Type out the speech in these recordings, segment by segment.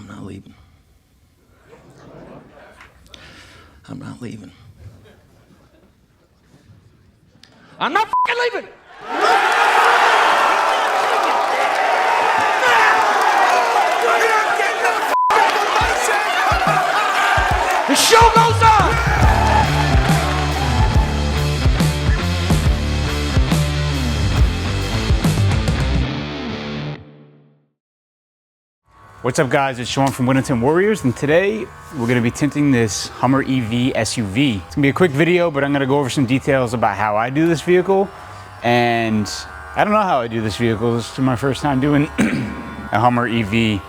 I'm not leaving. I'm not leaving. I'm not fucking leaving! The show goes on! What's up guys, it's Sean from Whittington Warriors, and today we're going to be tinting this Hummer EV SUV. It's going to be a quick video, but I'm going to go over some details about how I do this vehicle. And I don't know how I do this vehicle. This is my first time doing a Hummer EV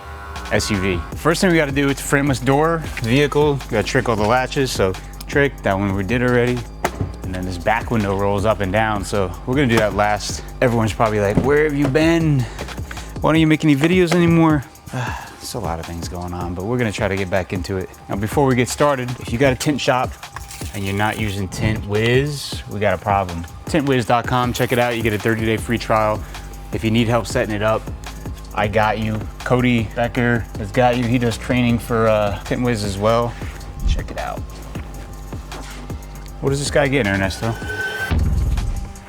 SUV. First thing we got to do is frameless door vehicle. We got to trick all the latches, so trick, that one we did already. And then this back window rolls up and down, so we're going to do that last. Everyone's probably like, where have you been? Why don't you make any videos anymore? It's a lot of things going on, but we're gonna try to get back into it. Now, before we get started, if you got a tint shop and you're not using Tint Wiz, we got a problem. Tintwiz.com, check it out. You get a 30-day free trial. If you need help setting it up, I got you. Cody Becker has got you. He does training for Tint Wiz as well. Check it out. What is this guy getting, Ernesto?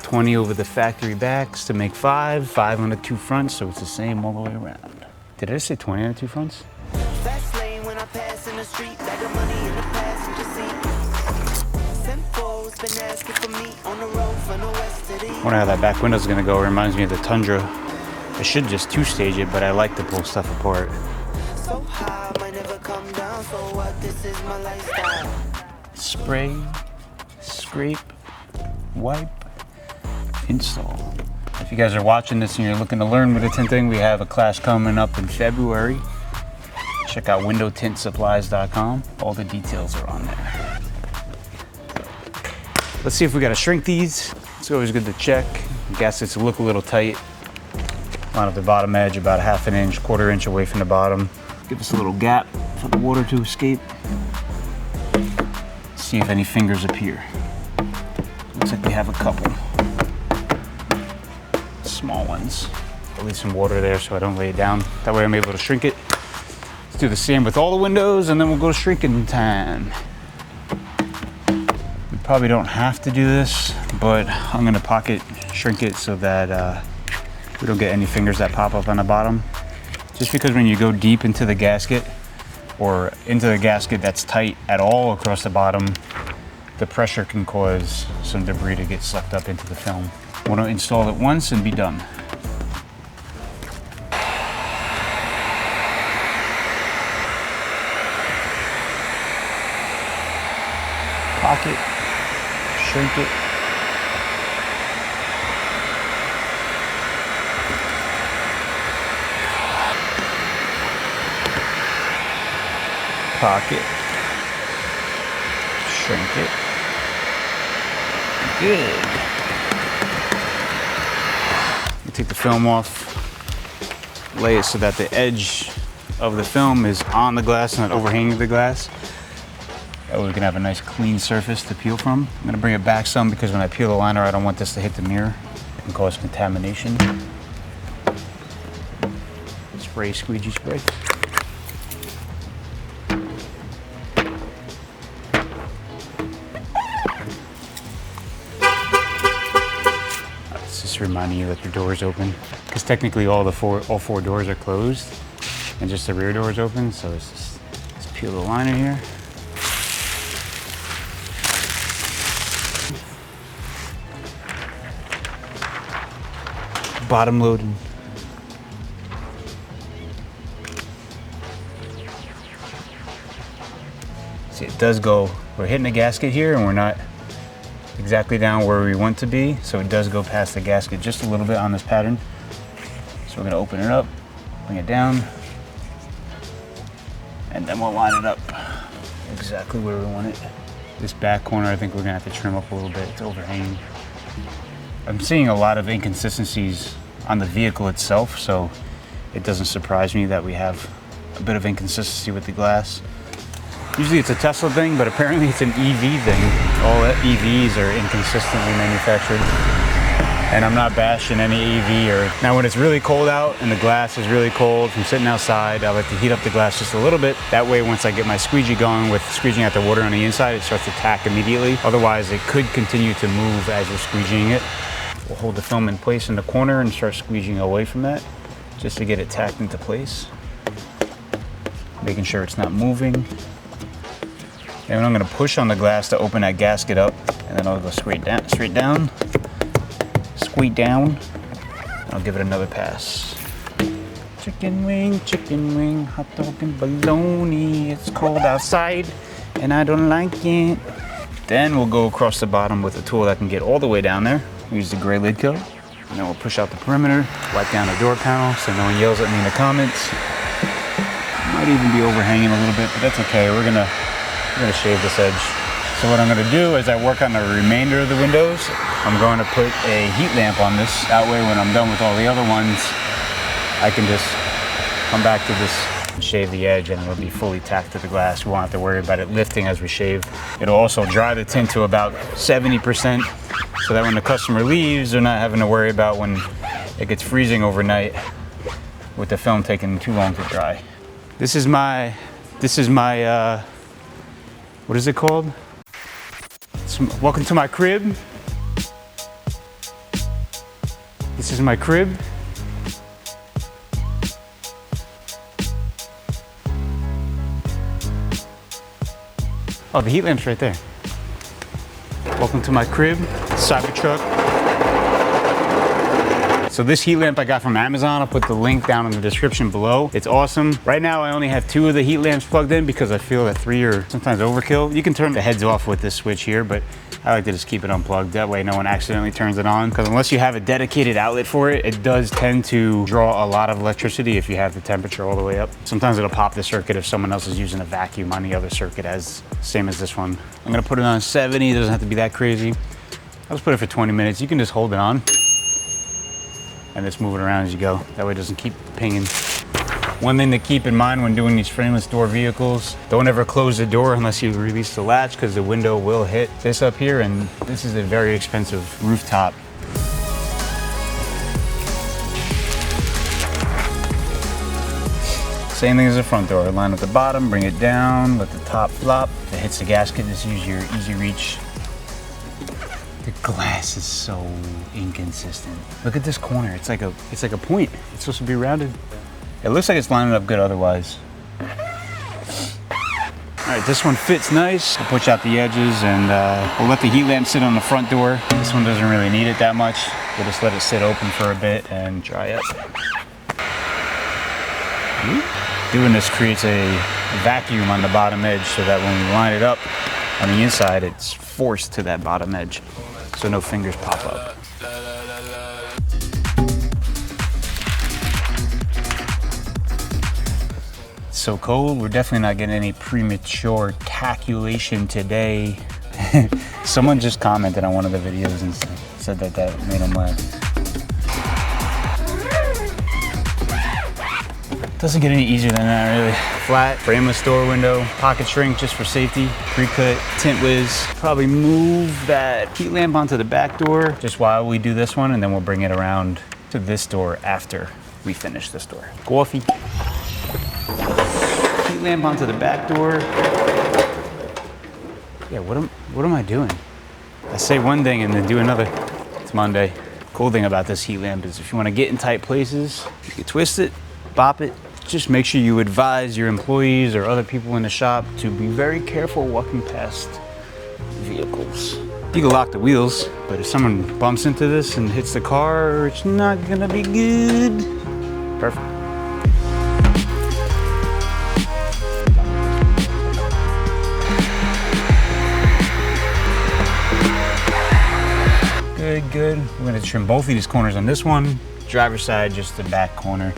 20 over the factory backs to make 5 on the 2 fronts, so it's the same all the way around. Did I just say 20 on the 2 fronts? Fast lane when I pass in the street, bag of money in the passenger seat. Simcoe's been asking for me on the road from the west to the east. Wonder how that back window's gonna go. It reminds me of the Tundra. I should just 2-stage it, but I like to pull stuff apart. So high, might never come down, so what? This is my lifestyle. Spray, scrape, wipe, install. If you guys are watching this and you're looking to learn with the tinting, we have a class coming up in February. Check out windowtintsupplies.com. All the details are on there. Let's see if we gotta shrink these. It's always good to check. Gaskets look a little tight. Line up the bottom edge about 1/2 inch, 1/4 inch away from the bottom. Give us a little gap for the water to escape. See if any fingers appear. Looks like we have a couple. Small ones. I'll leave some water there so I don't lay it down. That way I'm able to shrink it. Let's do the same with all the windows and then we'll go to shrinking time. We probably don't have to do this, but I'm gonna pocket shrink it so that we don't get any fingers that pop up on the bottom. Just because when you go deep into the gasket or into the gasket that's tight at all across the bottom, the pressure can cause some debris to get sucked up into the film. Want to install it once and be done. Pocket, shrink it. Pocket, shrink it. Good. Take the film off, lay it so that the edge of the film is on the glass, not overhanging the glass. That way we can have a nice clean surface to peel from. I'm gonna bring it back some because when I peel the liner, I don't want this to hit the mirror. It can cause contamination. Spray, squeegee spray. Just reminding you that the door is open, because technically all four doors are closed and just the rear door is open. So let's peel the liner here. Bottom loading. See, it does go, we're hitting the gasket here and we're not exactly down where we want to be, so it does go past the gasket just a little bit on this pattern. So we're going to open it up, bring it down, and then we'll line it up exactly where we want it. This back corner, I think we're going to have to trim up a little bit. It's overhanging. I'm seeing a lot of inconsistencies on the vehicle itself, so it doesn't surprise me that we have a bit of inconsistency with the glass. Usually it's a Tesla thing, but apparently it's an EV thing. All EVs are inconsistently manufactured. and I'm not bashing any EV or... Now when it's really cold out and the glass is really cold from sitting outside, I like to heat up the glass just a little bit. That way once I get my squeegee going with squeegeeing out the water on the inside, it starts to tack immediately. Otherwise it could continue to move as you're squeegeeing it. We'll hold the film in place in the corner and start squeegeeing away from that just to get it tacked into place. Making sure it's not moving. And I'm gonna push on the glass to open that gasket up, and then I'll go straight down, squeeze down. I'll give it another pass. Chicken wing, hot dog and bologna. It's cold outside and I don't like it. Then we'll go across the bottom with a tool that can get all the way down there. Use the gray lid coat. And then we'll push out the perimeter, wipe down the door panel so no one yells at me in the comments. Might even be overhanging a little bit, but that's okay. We're gonna shave this edge. So what I'm gonna do as I work on the remainder of the windows, I'm going to put a heat lamp on this. That way when I'm done with all the other ones, I can just come back to this and shave the edge and it'll be fully tacked to the glass. We won't have to worry about it lifting as we shave. It'll also dry the tint to about 70% so that when the customer leaves, they're not having to worry about when it gets freezing overnight with the film taking too long to dry. This is my, what is it called? Welcome to my crib. This is my crib. Oh, the heat lamp's right there. Welcome to my crib, Cybertruck. So this heat lamp I got from Amazon. I'll put the link down in the description below. It's awesome. Right now I only have 2 of the heat lamps plugged in because I feel that 3 are sometimes overkill. You can turn the heads off with this switch here, but I like to just keep it unplugged. That way no one accidentally turns it on. Because unless you have a dedicated outlet for it, it does tend to draw a lot of electricity if you have the temperature all the way up. Sometimes it'll pop the circuit if someone else is using a vacuum on the other circuit, same as this one. I'm gonna put it on 70, it doesn't have to be that crazy. I'll just put it for 20 minutes. You can just hold it on and just move it around as you go. That way it doesn't keep pinging. One thing to keep in mind when doing these frameless door vehicles, don't ever close the door unless you release the latch because the window will hit this up here, and this is a very expensive rooftop. Same thing as the front door. Line at the bottom, bring it down, let the top flop. If it hits the gasket, just use your easy reach. The glass is so inconsistent. Look at this corner. It's like a point. It's supposed to be rounded. It looks like it's lining up good otherwise. All right, this one fits nice. I'll push out the edges and we'll let the heat lamp sit on the front door. This one doesn't really need it that much. We'll just let it sit open for a bit and dry up. Doing this creates a vacuum on the bottom edge so that when we line it up on the inside, it's forced to that bottom edge so no fingers pop up. It's so cold, we're definitely not getting any premature taculation today. Someone just commented on one of the videos and said that made them laugh. Doesn't get any easier than that, really. Flat, frameless door window, pocket shrink just for safety, pre-cut, tint whiz. Probably move that heat lamp onto the back door just while we do this one, and then we'll bring it around to this door after we finish this door. Coffee. Heat lamp onto the back door. Yeah, what am I doing? I say one thing and then do another. It's Monday. Cool thing about this heat lamp is if you want to get in tight places, you can twist it, bop it. Just make sure you advise your employees or other people in the shop to be very careful walking past vehicles. You can lock the wheels, but if someone bumps into this and hits the car, it's not gonna be good. Perfect. Good. We're gonna trim both of these corners on this one. Driver's side, just the back corner.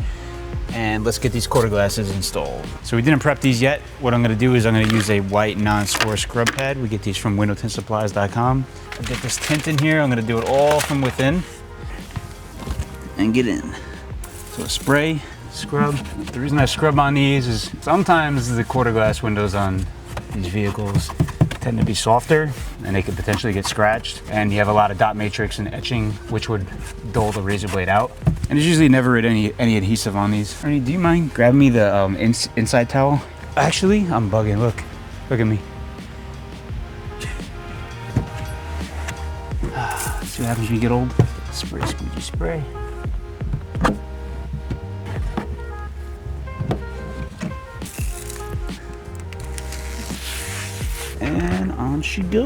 And let's get these quarter glasses installed. So we didn't prep these yet. What I'm gonna do is I'm gonna use a white non-score scrub pad. We get these from windowtintsupplies.com. I'll get this tint in here. I'm gonna do it all from within and get in. So a spray, scrub. The reason I scrub on these is sometimes the quarter glass windows on these vehicles tend to be softer and they could potentially get scratched. And you have a lot of dot matrix and etching, which would dull the razor blade out. And there's usually never any adhesive on these. Ernie, do you mind grabbing me the inside towel? Actually, I'm bugging. Look at me. See what happens when you get old? Spray, squeegee, spray. And on she goes.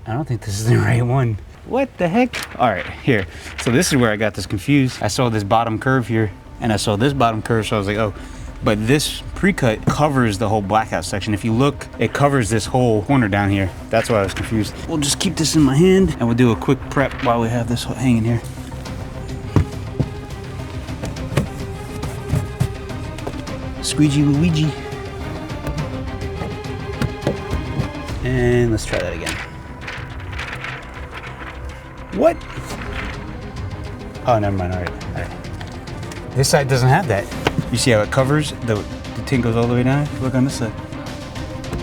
I don't think this is the right one. What the heck? All right, here. So this is where I got this confused. I saw this bottom curve here and I saw this bottom curve, so I was like, oh, but this pre-cut covers the whole blackout section. If you look, it covers this whole corner down here. That's why I was confused. We'll just keep this in my hand and we'll do a quick prep while we have this hanging here. Squeegee Luigi. And let's try that again. What? Oh, never mind. All right. This side doesn't have that. You see how it covers? The tint goes all the way down. Look on this side.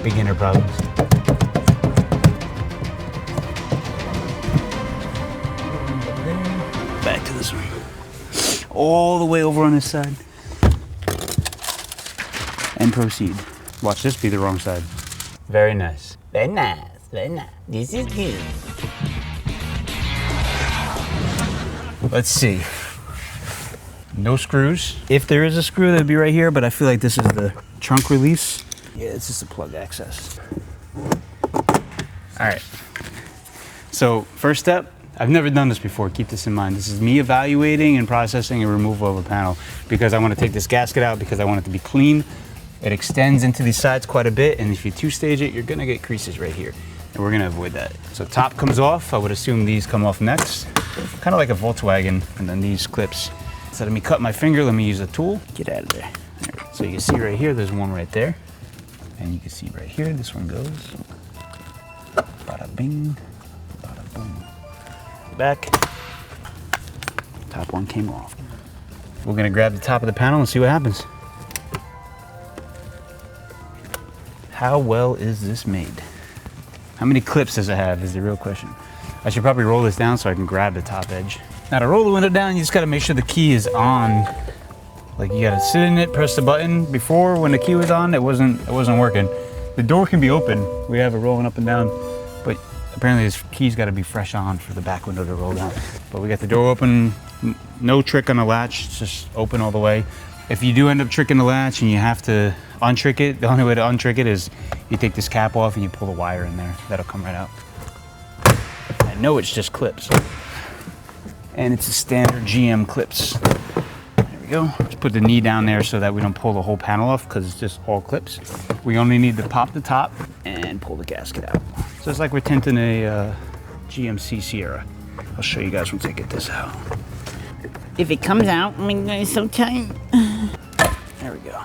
Beginner problems. Back to this one. All the way over on this side. And proceed. Watch this be the wrong side. Very nice. Very nice. Very nice. This is good. Let's see. No screws. If there is a screw, that'd be right here, but I feel like this is the trunk release. Yeah, it's just a plug access. All right. So first step, I've never done this before. Keep this in mind. This is me evaluating and processing a removal of a panel because I want to take this gasket out because I want it to be clean. It extends into these sides quite a bit, and if you two-stage it, you're gonna get creases right here, and we're gonna avoid that. So top comes off. I would assume these come off next. Kind of like a Volkswagen, and then these clips. Instead of me cut my finger, let me use a tool. Get out of there. Right. So you can see right here, there's one right there. And you can see right here, this one goes. Bada bing, bada boom. Back. Top one came off. We're gonna grab the top of the panel and see what happens. How well is this made? How many clips does it have is the real question. I should probably roll this down so I can grab the top edge. Now to roll the window down, you just gotta make sure the key is on. Like you gotta sit in it, press the button. Before, when the key was on, it wasn't working. The door can be open. We have it rolling up and down, but apparently this key's gotta be fresh on for the back window to roll down. But we got the door open, no trick on the latch, it's just open all the way. If you do end up tricking the latch and you have to untrick it, the only way to untrick it is you take this cap off and you pull the wire in there. That'll come right out. I know it's just clips. And it's a standard GM clips. There we go. Just put the knee down there so that we don't pull the whole panel off because it's just all clips. We only need to pop the top and pull the gasket out. So it's like we're tinting a GMC Sierra. I'll show you guys once I get this out. If it comes out, oh my God, it's so tight. There we go.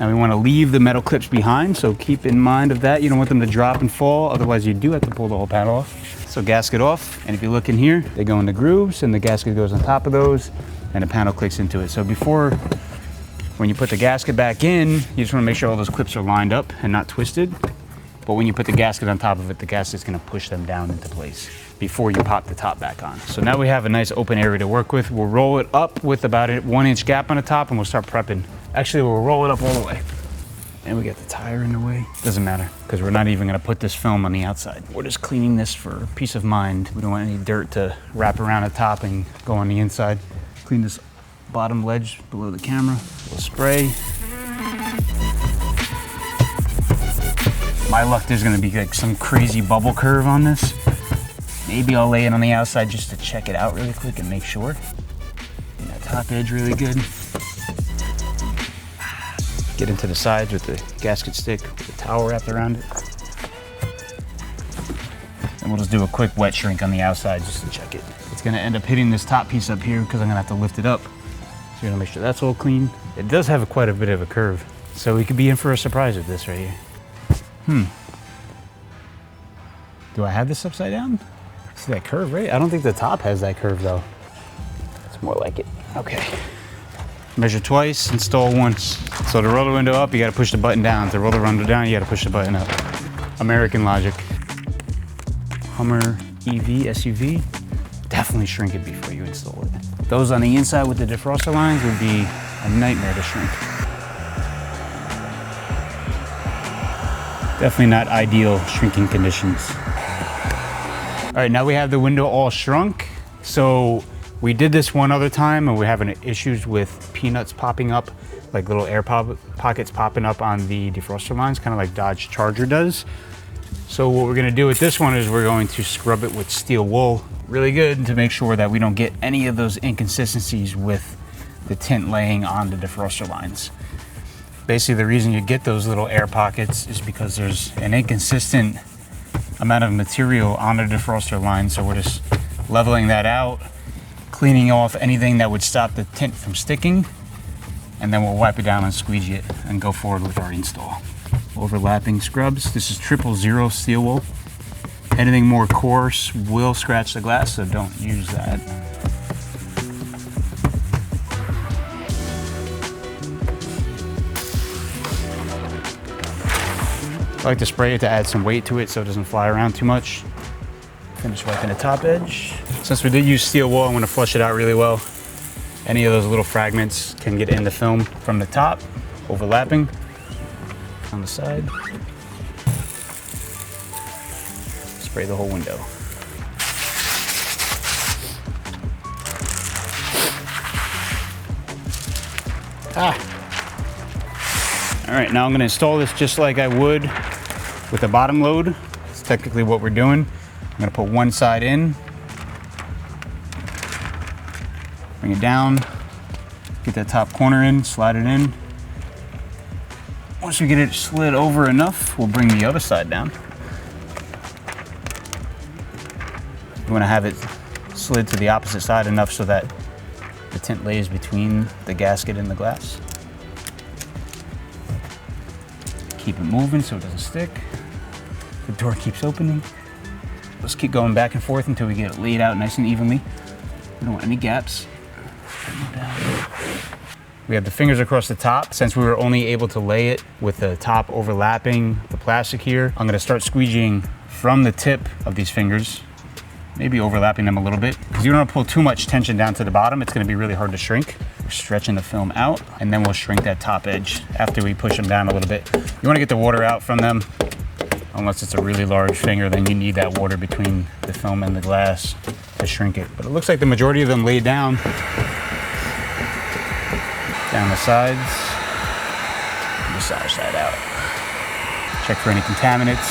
Now we want to leave the metal clips behind, so keep in mind of that. You don't want them to drop and fall, otherwise you do have to pull the whole panel off. So gasket off, and if you look in here, they go into grooves, and the gasket goes on top of those, and the panel clicks into it. So before, when you put the gasket back in, you just want to make sure all those clips are lined up and not twisted. But when you put the gasket on top of it, the gasket's going to push them down into place before you pop the top back on. So now we have a nice open area to work with. We'll roll it up with about a 1-inch gap on the top, and we'll start prepping. Actually, we'll roll it up all the way. And we got the tire in the way. Doesn't matter, because we're not even gonna put this film on the outside. We're just cleaning this for peace of mind. We don't want any dirt to wrap around the top and go on the inside. Clean this bottom ledge below the camera. We'll spray. My luck, there's gonna be like some crazy bubble curve on this. Maybe I'll lay it on the outside just to check it out really quick and make sure. Get that top edge really good. Get into the sides with the gasket stick, with the towel wrapped around it. And we'll just do a quick wet shrink on the outside just to check it. It's gonna end up hitting this top piece up here because I'm gonna have to lift it up. So you're gonna make sure that's all clean. It does have quite a bit of a curve. So we could be in for a surprise with this right here. Do I have this upside down? See that curve, right? I don't think the top has that curve though. It's more like it. Okay. Measure twice, install once. So to roll the window up, you gotta push the button down. To roll the window down, you gotta push the button up. American logic. Hummer EV SUV, definitely shrink it before you install it. Those on the inside with the defroster lines would be a nightmare to shrink. Definitely not ideal shrinking conditions. All right, now we have the window all shrunk. So we did this one other time and we're having issues with peanuts popping up, like little air pockets popping up on the defroster lines, kind of like Dodge Charger does. So what we're gonna do with this one is we're going to scrub it with steel wool really good to make sure that we don't get any of those inconsistencies with the tint laying on the defroster lines. Basically, the reason you get those little air pockets is because there's an inconsistent amount of material on the defroster line. So we're just leveling that out, cleaning off anything that would stop the tint from sticking, and then we'll wipe it down and squeegee it and go forward with our install. Overlapping scrubs. This is 000 steel wool. Anything more coarse will scratch the glass, so don't use that. I like to spray it to add some weight to it so it doesn't fly around too much. Finish wiping the top edge. Since we did use steel wool, I'm going to flush it out really well. Any of those little fragments can get in the film from the top, overlapping on the side. Spray the whole window. All right, now I'm gonna install this just like I would with a bottom load. It's technically what we're doing. I'm gonna put one side in, bring it down, get that top corner in, slide it in. Once we get it slid over enough, we'll bring the other side down. You want to have it slid to the opposite side enough so that the tint lays between the gasket and the glass. Keep it moving so it doesn't stick. The door keeps opening. Let's keep going back and forth until we get it laid out nice and evenly. We don't want any gaps. We have the fingers across the top. Since we were only able to lay it with the top overlapping the plastic here, I'm gonna start squeegeeing from the tip of these fingers, maybe overlapping them a little bit. Because you don't wanna pull too much tension down to the bottom, it's gonna be really hard to shrink. We're stretching the film out, and then we'll shrink that top edge after we push them down a little bit. You wanna get the water out from them. Unless it's a really large finger, then you need that water between the film and the glass to shrink it. But it looks like the majority of them laid down. Down the sides, and this other side out. Check for any contaminants.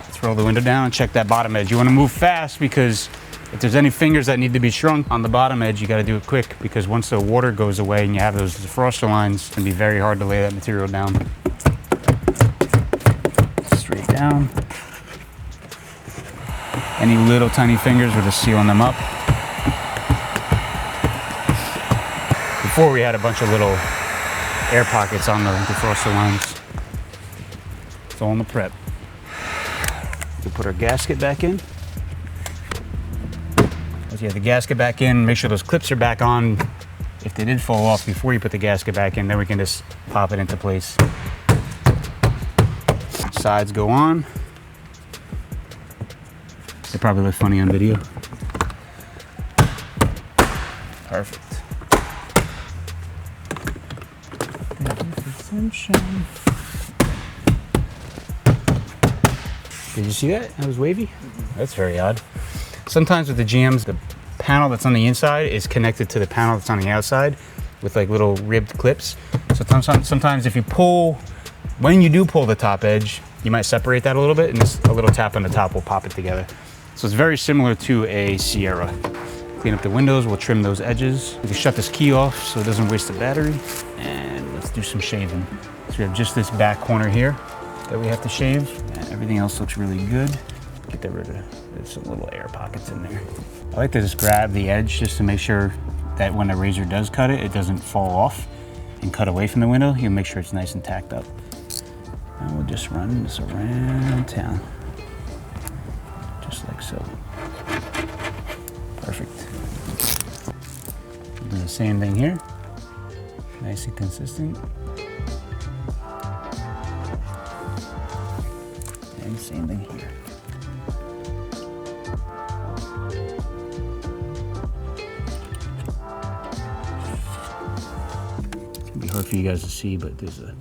Let's roll the window down and check that bottom edge. You want to move fast because if there's any fingers that need to be shrunk on the bottom edge, you got to do it quick because once the water goes away and you have those defroster lines, it can be very hard to lay that material down. Straight down. Any little tiny fingers, we're just sealing them up. Before we had a bunch of little air pockets on the defroster lines. It's all in the prep. We put our gasket back in. Once you have the gasket back in, make sure those clips are back on. If they did fall off before you put the gasket back in, then we can just pop it into place. Sides go on. They probably look funny on video. Perfect. Did you see that? That was wavy? That's very odd. Sometimes with the GMs, the panel that's on the inside is connected to the panel that's on the outside with like little ribbed clips. So sometimes if you pull, when you do pull the top edge, you might separate that a little bit and just a little tap on the top will pop it together. So it's very similar to a Sierra. Clean up the windows, we'll trim those edges. We can shut this key off so it doesn't waste the battery. And let's do some shaving. So we have just this back corner here that we have to shave. And everything else looks really good. Get rid of, there's some little air pockets in there. I like to just grab the edge just to make sure that when the razor does cut it, it doesn't fall off and cut away from the window. You'll make sure it's nice and tacked up. And we'll just run this around town. Just like so. Perfect. Do the same thing here. Nicely consistent. And same thing here. It's gonna be hard for you guys to see, but there's a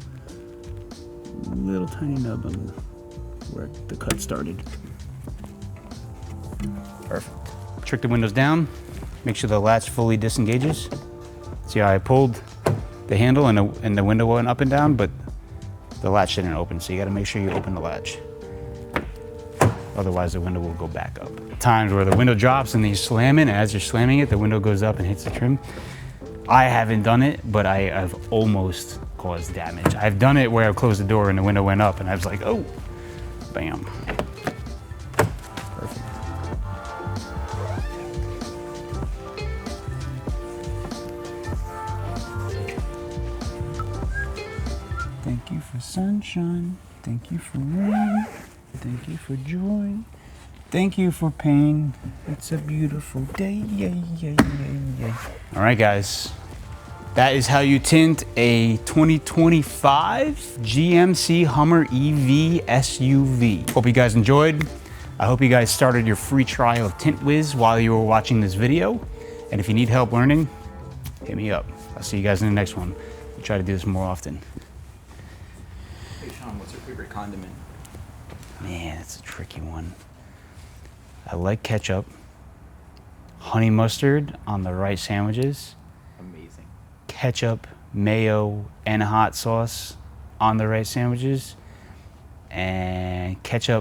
little tiny nub on where the cut started. Perfect. Trick the windows down. Make sure the latch fully disengages. See how I pulled the handle and the window went up and down, but the latch didn't open, so you gotta make sure you open the latch. Otherwise the window will go back up. Times where the window drops and then you slam it, and as you're slamming it, the window goes up and hits the trim. I haven't done it, but I have almost caused damage. I've done it where I closed the door and the window went up and I was like, oh, bam. Perfect. Thank you for sunshine. Thank you for rain. Thank you for joy. Thank you for pain. It's a beautiful day. Yay, yay, yay, yay. All right, guys. That is how you tint a 2025 GMC Hummer EV SUV. Hope you guys enjoyed. I hope you guys started your free trial of TintWiz while you were watching this video. And if you need help learning, hit me up. I'll see you guys in the next one. We'll try to do this more often. Hey Sean, what's your favorite condiment? Man, that's a tricky one. I like ketchup. Honey mustard on the right sandwiches. Amazing. Ketchup, mayo, and hot sauce on the right sandwiches. And ketchup,